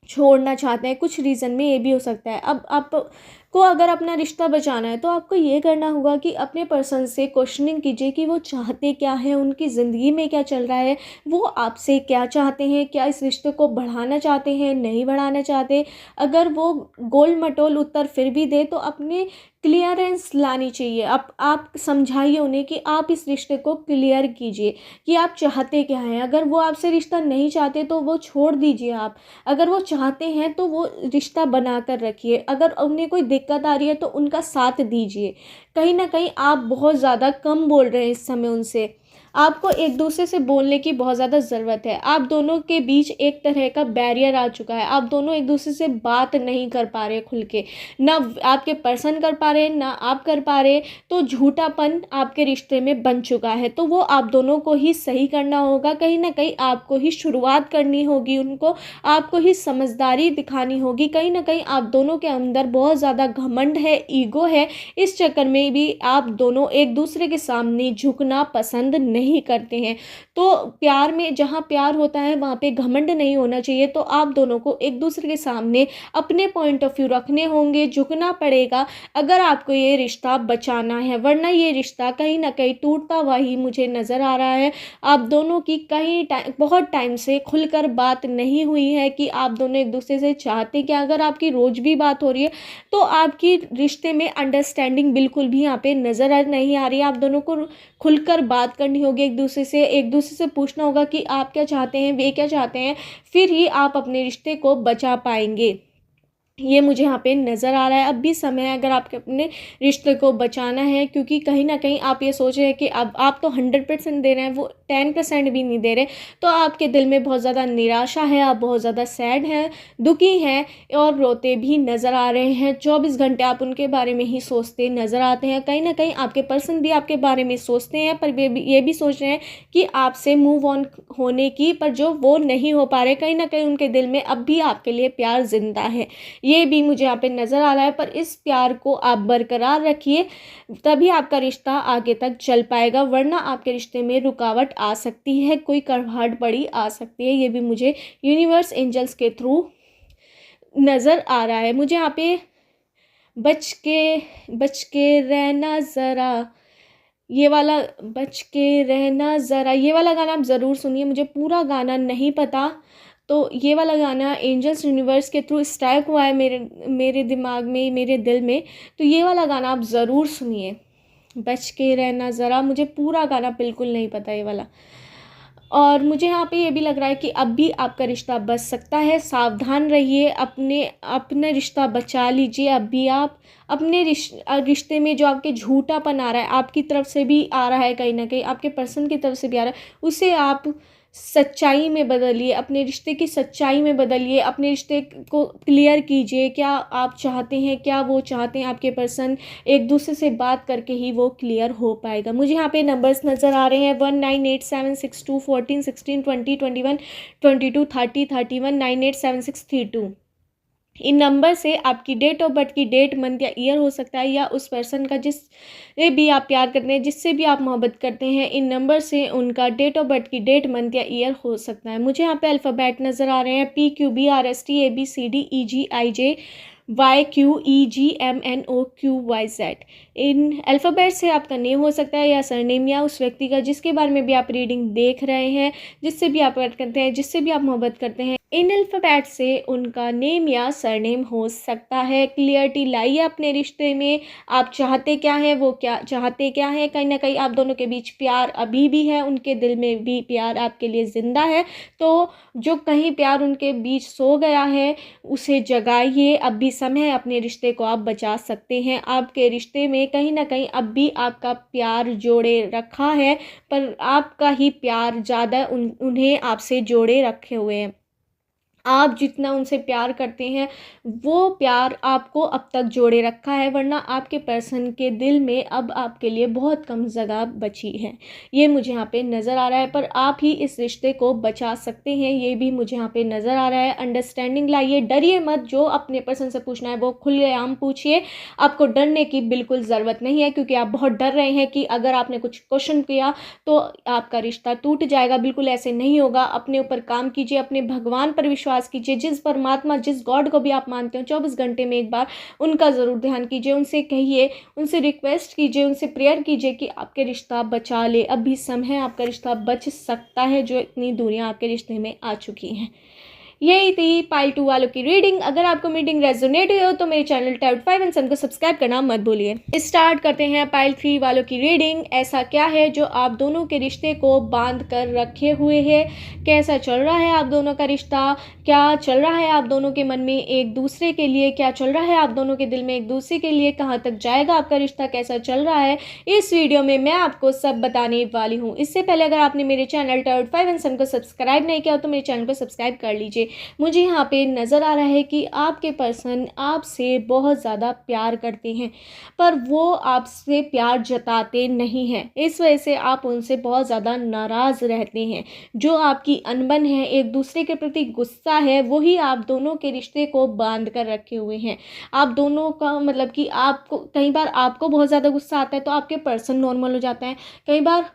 छोड़ना चाहते हैं। कुछ रीज़न में ये भी हो सकता है। अब आपको अगर अपना रिश्ता बचाना है तो आपको ये करना होगा कि अपने पर्सन से क्वेश्चनिंग कीजिए कि वो चाहते क्या हैं, उनकी ज़िंदगी में क्या चल रहा है, वो आपसे क्या चाहते हैं, क्या इस रिश्ते को बढ़ाना चाहते हैं, नहीं बढ़ाना चाहते। अगर वो गोल मटोल उत्तर फिर भी दे तो अपने क्लियरेंस लानी चाहिए। आप समझाइए उन्हें कि आप इस रिश्ते को क्लियर कीजिए कि आप चाहते क्या हैं। अगर वो आपसे रिश्ता नहीं चाहते तो वो छोड़ दीजिए आप। अगर वो चाहते हैं तो वो रिश्ता बना कर रखिए। अगर उन्हें कोई दिक्कत आ रही है तो उनका साथ दीजिए। कहीं न कहीं आप बहुत ज़्यादा कम बोल रहे हैं इस समय उनसे। आपको एक दूसरे से बोलने की बहुत ज़्यादा ज़रूरत है। आप दोनों के बीच एक तरह का बैरियर आ चुका है। आप दोनों एक दूसरे से बात नहीं कर पा रहे खुल के। ना आपके पर्सन कर पा रहे, ना आप कर पा रहे, तो झूठापन आपके रिश्ते में बन चुका है। तो वो आप दोनों को ही सही करना होगा। कहीं न कहीं आपको ही शुरुआत करनी होगी उनको, आपको ही समझदारी दिखानी होगी। कहीं न कहीं आप दोनों के अंदर बहुत ज़्यादा घमंड है, ईगो है। इस चक्कर में भी आप दोनों एक दूसरे के सामने झुकना पसंद नहीं करते हैं। तो प्यार में जहाँ प्यार होता है वहाँ पे घमंड नहीं होना चाहिए। तो आप दोनों को एक दूसरे के सामने अपने पॉइंट ऑफ व्यू रखने होंगे, झुकना पड़ेगा अगर आपको ये रिश्ता बचाना है, वरना ये रिश्ता कहीं ना कहीं टूटता हुआ ही मुझे नज़र आ रहा है। आप दोनों की बहुत टाइम से खुलकर बात नहीं हुई है कि आप दोनों एक दूसरे से चाहते क्या। अगर आपकी रोज़ भी बात हो रही है तो आपकी रिश्ते में अंडरस्टैंडिंग बिल्कुल भी यहाँ पे नज़र नहीं आ रही है। आप दोनों को खुलकर बात कर करनी होगी एक दूसरे से पूछना होगा कि आप क्या चाहते हैं, वे क्या चाहते हैं, फिर ही आप अपने रिश्ते को बचा पाएंगे। ये मुझे यहाँ पे नज़र आ रहा है। अब भी समय है अगर आपके अपने रिश्ते को बचाना है, क्योंकि कहीं ना कहीं आप ये सोच रहे हैं कि अब आप तो 100% दे रहे हैं, वो 10% भी नहीं दे रहे, तो आपके दिल में बहुत ज़्यादा निराशा है, आप बहुत ज़्यादा सैड हैं, दुखी हैं और रोते भी नज़र आ रहे हैं। 24 घंटे आप उनके बारे में ही सोचते नज़र आते हैं। कहीं ना कहीं आपके पर्सन भी आपके बारे में सोचते हैं, पर वे ये भी सोच रहे हैं कि आपसे मूव ऑन होने की, पर जो वो नहीं हो पा रहे। कहीं ना कहीं उनके दिल में अब भी आपके लिए प्यार जिंदा है, ये भी मुझे यहाँ पे नज़र आ रहा है। पर इस प्यार को आप बरकरार रखिए, तभी आपका रिश्ता आगे तक चल पाएगा, वरना आपके रिश्ते में रुकावट आ सकती है, कोई कड़वाहट बड़ी आ सकती है। ये भी मुझे यूनिवर्स एंजल्स के थ्रू नज़र आ रहा है। मुझे यहाँ पे बच के रहना ज़रा, ये वाला बच के रहना ज़रा, ये वाला गाना आप ज़रूर सुनिए। मुझे पूरा गाना नहीं पता, तो ये वाला गाना एंजल्स यूनिवर्स के थ्रू स्ट्राइक हुआ है मेरे दिमाग में, मेरे दिल में, तो ये वाला गाना आप ज़रूर सुनिए। बच के रहना ज़रा, मुझे पूरा गाना बिल्कुल नहीं पता ये वाला। और मुझे यहाँ पे ये भी लग रहा है कि अब भी आपका रिश्ता बच सकता है, सावधान रहिए, अपने रिश्ता बचा लीजिए। अब भी आप अपने रिश्ते में जो आपके झूठापन आ रहा है, आपकी तरफ से भी आ रहा है, कहीं ना कहीं आपके पर्सन की तरफ से भी आ रहा है, उसे आप सच्चाई में बदलिए, अपने रिश्ते की सच्चाई में बदलिए, अपने रिश्ते को क्लियर कीजिए। क्या आप चाहते हैं, क्या वो चाहते हैं आपके पर्सन, एक दूसरे से बात करके ही वो क्लियर हो पाएगा। मुझे यहाँ पे नंबर्स नज़र आ रहे हैं 19876214 16 20 21 22 30 31 987632। इन नंबर से आपकी डेट ऑफ बर्थ की डेट, मंथ या ईयर हो सकता है, या उस पर्सन का जिससे भी आप प्यार करते हैं, जिससे भी आप मोहब्बत करते हैं, इन नंबर से उनका डेट ऑफ बर्थ की डेट, मंथ या ईयर हो सकता है। मुझे यहाँ पे अल्फ़ाबेट नज़र आ रहे हैं PQBRSTABCDEGIJ YQEGMNOQYZ। इन अल्फ़ाबेट से आपका नेम हो सकता है या सरनेम, या उस व्यक्ति का जिसके बारे में भी आप रीडिंग देख रहे हैं, जिससे भी आप बात करते हैं, जिससे भी आप मोहब्बत करते हैं, इन अल्फ़ाबेट से उनका नेम या सरनेम हो सकता है। क्लियरिटी लाइए अपने रिश्ते में, आप चाहते क्या हैं, वो क्या चाहते क्या हैं। कहीं ना कहीं आप दोनों के बीच प्यार अभी भी है, उनके दिल में भी प्यार आपके लिए ज़िंदा है, तो जो कहीं प्यार उनके बीच सो गया है उसे जगाइए। अब भी समय है, अपने रिश्ते को आप बचा सकते हैं। आपके रिश्ते में कहीं ना कहीं अब भी आपका प्यार जोड़े रखा है, पर आपका ही प्यार ज़्यादा उन्हें आपसे जोड़े रखे हुए हैं। आप जितना उनसे प्यार करते हैं वो प्यार आपको अब तक जोड़े रखा है, वरना आपके पर्सन के दिल में अब आपके लिए बहुत कम जगह बची है। ये मुझे यहाँ पे नज़र आ रहा है, पर आप ही इस रिश्ते को बचा सकते हैं, ये भी मुझे यहाँ पे नज़र आ रहा है। अंडरस्टैंडिंग लाइए, डरिए मत, जो अपने पर्सन से पूछना है वो खुलेआम पूछिए। आपको डरने की बिल्कुल ज़रूरत नहीं है, क्योंकि आप बहुत डर रहे हैं कि अगर आपने कुछ क्वेश्चन किया तो आपका रिश्ता टूट जाएगा। बिल्कुल ऐसे नहीं होगा। अपने ऊपर काम कीजिए, अपने भगवान पर विश्वास कीजिए, जिस परमात्मा, जिस गॉड को भी आप मानते हो, 24 घंटे में एक बार उनका ज़रूर ध्यान कीजिए, उनसे कहिए, उनसे रिक्वेस्ट कीजिए, उनसे प्रेयर कीजिए कि आपके रिश्ता बचा ले। अभी समय है, आपका रिश्ता बच सकता है, जो इतनी दूरियां आपके रिश्ते में आ चुकी हैं। यही थी पाइल 2 वालों की रीडिंग। अगर आपको रीडिंग रेजोनेट हुई हो तो मेरे चैनल टैब 5 एंड 7 को सब्सक्राइब करना मत भूलिए। स्टार्ट करते हैं पाइल 3 वालों की रीडिंग। ऐसा क्या है जो आप दोनों के रिश्ते को बांध कर रखे हुए है? कैसा चल रहा है आप दोनों का रिश्ता? क्या चल रहा है आप दोनों के मन में एक दूसरे के लिए? क्या चल रहा है आप दोनों के दिल में एक दूसरे के लिए? कहाँ तक जाएगा आपका रिश्ता? कैसा चल रहा है? इस वीडियो में मैं आपको सब बताने वाली हूँ। इससे पहले अगर आपने मेरे चैनल टैब 5 एंड 7 को सब्सक्राइब नहीं किया तो मेरे चैनल को सब्सक्राइब कर लीजिए। मुझे यहाँ पे नज़र आ रहा है कि आपके पर्सन आपसे बहुत ज़्यादा प्यार करते हैं, पर वो आपसे प्यार जताते नहीं हैं। इस वजह से आप उनसे बहुत ज़्यादा नाराज़ रहते हैं। जो आपकी अनबन है, एक दूसरे के प्रति गुस्सा है, वही आप दोनों के रिश्ते को बांध कर रखे हुए हैं। आप दोनों का मतलब कि आपको कई बार आपको बहुत ज़्यादा गुस्सा आता है तो आपके पर्सन नॉर्मल हो जाता है, कई बार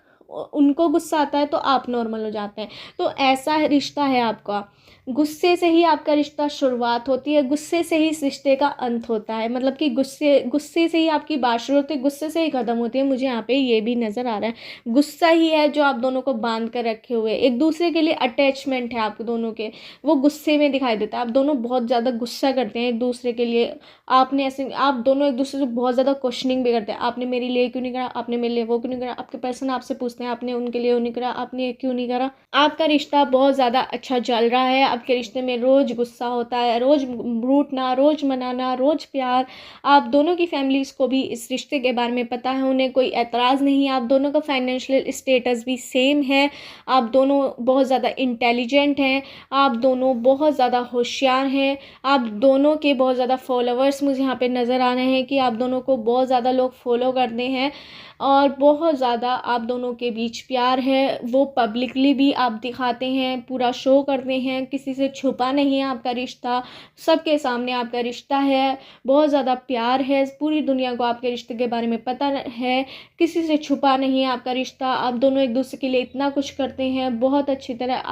उनको गुस्सा आता है तो आप नॉर्मल हो जाते हैं। तो ऐसा रिश्ता है आपका। गुस्से से ही आपका रिश्ता शुरुआत होती है, गुस्से से ही इस रिश्ते का अंत होता है। मतलब कि गुस्से से ही आपकी बात शुरू होती है, गुस्से से ही ख़त्म होती है। मुझे यहाँ पे ये भी नज़र आ रहा है, गुस्सा ही है जो आप दोनों को बांध कर रखे हुए। एक दूसरे के लिए अटैचमेंट है आप दोनों के, वो गुस्से में दिखाई देता है। आप दोनों बहुत ज़्यादा गुस्सा करते हैं एक दूसरे के लिए। आपने ऐसे आप दोनों एक दूसरे से बहुत ज़्यादा क्वेश्चनिंग भी करते हैं। आपने मेरे लिए क्यों नहीं करा, आपने मेरे लिए वो क्यों नहीं करा। आपके पर्सन आपसे पूछते हैं सोचते हैं आपने उनके लिए नहीं करा, आपने क्यों नहीं करा। आपका रिश्ता बहुत ज़्यादा अच्छा चल रहा है। आपके रिश्ते में रोज़ गुस्सा होता है, रोज़ रूठना, रोज़ मनाना, रोज़ प्यार। आप दोनों की फैमिलीज़ को भी इस रिश्ते के बारे में पता है, उन्हें कोई एतराज़ नहीं है। आप दोनों का फाइनेंशियल स्टेटस भी सेम है। आप दोनों बहुत ज़्यादा इंटेलिजेंट हैं, आप दोनों बहुत ज़्यादा होशियार हैं। आप दोनों के बहुत ज़्यादा फॉलोवर्स मुझे यहाँ पे नज़र आ रहे हैं कि आप दोनों को बहुत ज़्यादा लोग फॉलो करते हैं और बहुत ज़्यादा आप दोनों के बीच प्यार है। वो पब्लिकली भी आप दिखाते हैं, पूरा शो करते हैं, किसी से छुपा नहीं है आपका रिश्ता, सबके सामने आपका रिश्ता है। बहुत ज़्यादा प्यार है, पूरी दुनिया को आपके रिश्ते के बारे में पता है, किसी से छुपा नहीं है आपका रिश्ता। आप दोनों एक दूसरे के लिए इतना कुछ करते हैं बहुत अच्छी तरह।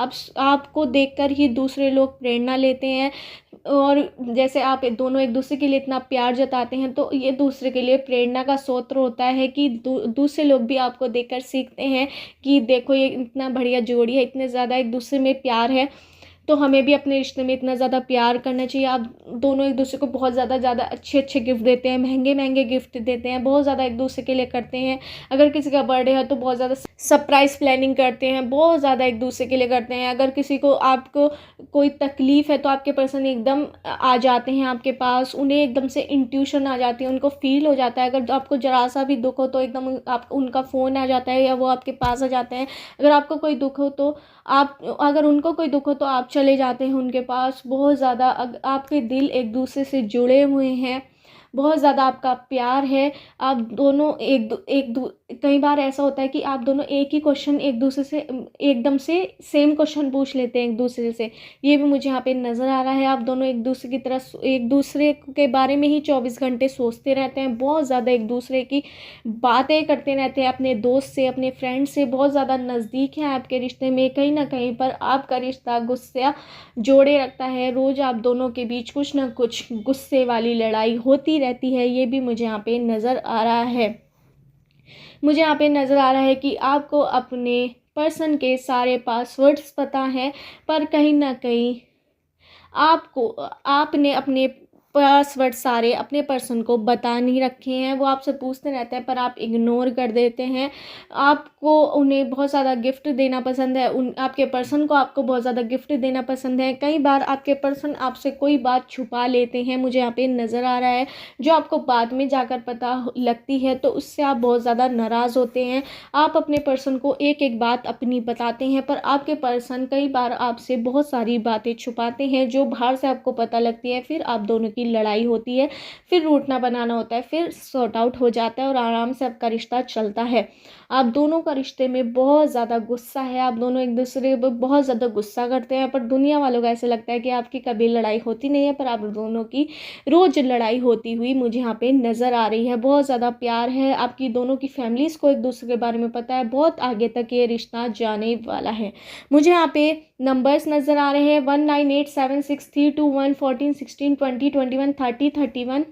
आपको देखकर ही दूसरे लोग प्रेरणा लेते हैं और जैसे आप दोनों एक दूसरे के लिए इतना प्यार जताते हैं तो ये दूसरे के लिए प्रेरणा का स्रोत होता है कि दूसरे लोग भी आपको देखकर सीखते हैं कि देखो ये इतना बढ़िया जोड़ी है, इतने ज़्यादा एक दूसरे में प्यार है, तो हमें भी अपने रिश्ते में इतना ज़्यादा प्यार करना चाहिए। आप दोनों एक दूसरे को बहुत ज़्यादा अच्छे गिफ्ट देते हैं, महंगे गिफ्ट देते हैं, बहुत ज़्यादा एक दूसरे के लिए करते हैं। अगर किसी का बर्थडे है तो बहुत ज़्यादा सरप्राइज़ प्लानिंग करते हैं, बहुत ज़्यादा एक दूसरे के लिए करते हैं। अगर किसी को आपको कोई तकलीफ़ है तो आपके पर्सन एकदम आ जाते हैं आपके पास, उन्हें एकदम से इंट्यूशन आ जाती है, उनको फ़ील हो जाता है। अगर आपको ज़रा सा भी दुख हो तो एकदम आप उनका फ़ोन आ जाता है या वो आपके पास आ जाते हैं। अगर आपको कोई दुख हो तो अगर उनको कोई दुख हो तो आप चले जाते हैं उनके पास। बहुत ज़्यादा आपके दिल एक दूसरे से जुड़े हुए हैं, बहुत ज़्यादा आपका प्यार है। आप दोनों कई बार ऐसा होता है कि आप दोनों एक ही क्वेश्चन एक दूसरे से एकदम से सेम क्वेश्चन पूछ लेते हैं एक दूसरे से, ये भी मुझे यहाँ पे नज़र आ रहा है। आप दोनों एक दूसरे की तरह एक दूसरे के बारे में ही 24 घंटे सोचते रहते हैं, बहुत ज़्यादा एक दूसरे की बातें करते रहते हैं, अपने दोस्त से, अपने फ्रेंड से बहुत ज़्यादा नज़दीक है आपके रिश्ते में। कहीं ना कहीं पर आपका रिश्ता गुस्सा जोड़े रखता है, रोज़ आप दोनों के बीच कुछ ना कुछ गुस्से वाली लड़ाई होती रहती है, ये भी मुझे यहाँ पे नज़र आ रहा है। मुझे यहाँ पे नज़र आ रहा है कि आपको अपने पर्सन के सारे पासवर्ड्स पता हैं, पर कहीं ना कहीं आपने अपने पासवर्ड सारे अपने पर्सन को बता नहीं रखे हैं। वो आपसे पूछते रहते हैं पर आप इग्नोर कर देते हैं। आपको उन्हें बहुत ज़्यादा गिफ्ट देना पसंद है, आपके पर्सन को आपको बहुत ज़्यादा गिफ्ट देना पसंद है। कई बार आपके पर्सन आपसे कोई बात छुपा लेते हैं, मुझे यहाँ पे नज़र आ रहा है, जो आपको बाद में जाकर पता लगती है तो उससे आप बहुत ज़्यादा नाराज़ होते हैं। आप अपने पर्सन को एक एक बात अपनी बताते हैं पर आपके पर्सन कई बार आपसे बहुत सारी बातें छुपाते हैं जो बाहर से आपको पता लगती है। फिर आप दोनों की लड़ाई होती है, फिर रूठना बनाना होता है, फिर सॉर्ट आउट हो जाता है और आराम से आपका रिश्ता चलता है। आप दोनों का रिश्ते में बहुत ज़्यादा गुस्सा है, आप दोनों एक दूसरे पर बहुत ज़्यादा गुस्सा करते हैं, पर दुनिया वालों को ऐसे लगता है कि आपकी कभी लड़ाई होती नहीं है, पर आप दोनों की रोज़ लड़ाई होती हुई मुझे यहाँ पे नज़र आ रही है। बहुत ज़्यादा प्यार है, आपकी दोनों की फैमिलीज़ को एक दूसरे के बारे में पता है, बहुत आगे तक ये रिश्ता जाने वाला है। मुझे यहाँ पे नंबर्स नज़र आ रहे हैं 19876321141620213031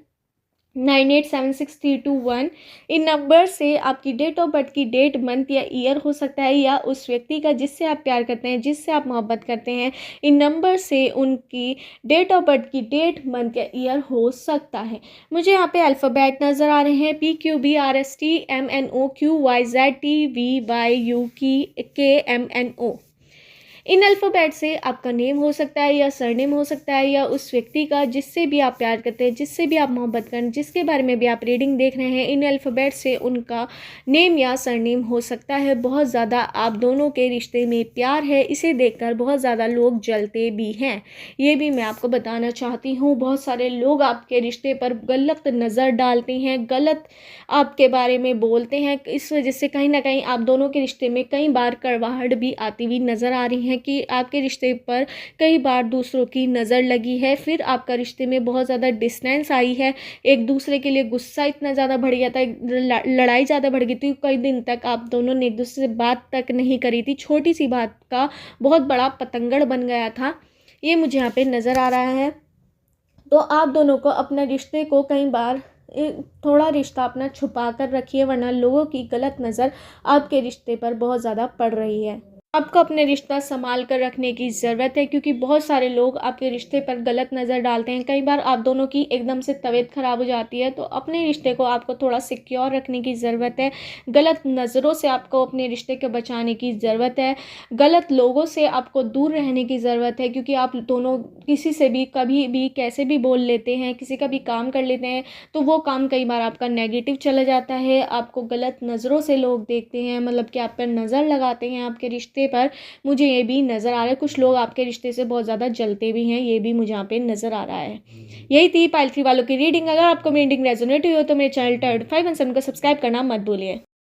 987632 इन नंबर से आपकी डेट ऑफ बर्थ की डेट, मंथ या ईयर हो सकता है, या उस व्यक्ति का जिससे आप प्यार करते हैं, जिससे आप मोहब्बत करते हैं, इन नंबर से उनकी डेट ऑफ बर्थ की डेट, मंथ या ईयर हो सकता है। मुझे यहाँ पे अल्फ़ाबेट नज़र आ रहे हैं PQBRSTMNOQYZTVYUKMNO। इन अल्फ़ाबेट से आपका नेम हो सकता है या सरनेम हो सकता है, या उस व्यक्ति का जिससे भी आप प्यार करते हैं, जिससे भी आप मोहब्बत करें, जिसके बारे में भी आप रीडिंग देख रहे हैं, इन अल्फ़ाबेट से उनका नेम या सरनेम हो सकता है। बहुत ज़्यादा आप दोनों के रिश्ते में प्यार है, इसे देखकर बहुत ज़्यादा लोग जलते भी हैं, ये भी मैं आपको बताना चाहती हूँ। बहुत सारे लोग आपके रिश्ते पर गलत नज़र डालते हैं, गलत आपके बारे में बोलते हैं, इस वजह से कहीं ना कहीं आप दोनों के रिश्ते में कई बार कड़वाहट भी आती हुई नज़र आ रही है कि आपके रिश्ते पर कई बार दूसरों की नज़र लगी है, फिर आपका रिश्ते में बहुत ज़्यादा डिस्टेंस आई है, एक दूसरे के लिए गुस्सा इतना ज़्यादा बढ़ गया था, लड़ाई ज़्यादा बढ़ गई थी, कई दिन तक आप दोनों ने एक दूसरे से बात तक नहीं करी थी, छोटी सी बात का बहुत बड़ा पतंगड़ बन गया था, ये मुझे यहाँ पे नज़र आ रहा है। तो आप दोनों को अपने रिश्ते को कई बार थोड़ा रिश्ता अपना छुपा कर रखिए, वरना लोगों की गलत नज़र आपके रिश्ते पर बहुत ज़्यादा पड़ रही है। आपको अपने रिश्ता संभाल कर रखने की ज़रूरत है, क्योंकि बहुत सारे लोग आपके रिश्ते पर गलत नज़र डालते हैं। कई बार आप दोनों की एकदम से तबीयत ख़राब हो जाती है, तो अपने रिश्ते को आपको थोड़ा सिक्योर रखने की ज़रूरत है। गलत नज़रों से आपको अपने रिश्ते को बचाने की ज़रूरत है। गलत लोगों से आपको दूर रहने की ज़रूरत है, क्योंकि आप दोनों किसी से भी कभी भी कैसे भी बोल लेते हैं, किसी का भी काम कर लेते हैं, तो वो काम कई बार आपका नेगेटिव चला जाता है। आपको गलत नज़रों से लोग देखते हैं, मतलब कि आप पर नज़र लगाते हैं आपके रिश्ते पर। मुझे ये भी नज़र आ रहा है, कुछ लोग आपके रिश्ते से बहुत ज़्यादा जलते भी हैं, ये भी मुझे यहाँ पे नज़र आ रहा है। यही थी पाइल 3 वालों की रीडिंग। अगर आपको मेरी रीडिंग रेजोनेट हुई हो तो मेरे चैनल टर्ड 5 एंड 7 को सब्सक्राइब करना मत भूलिए।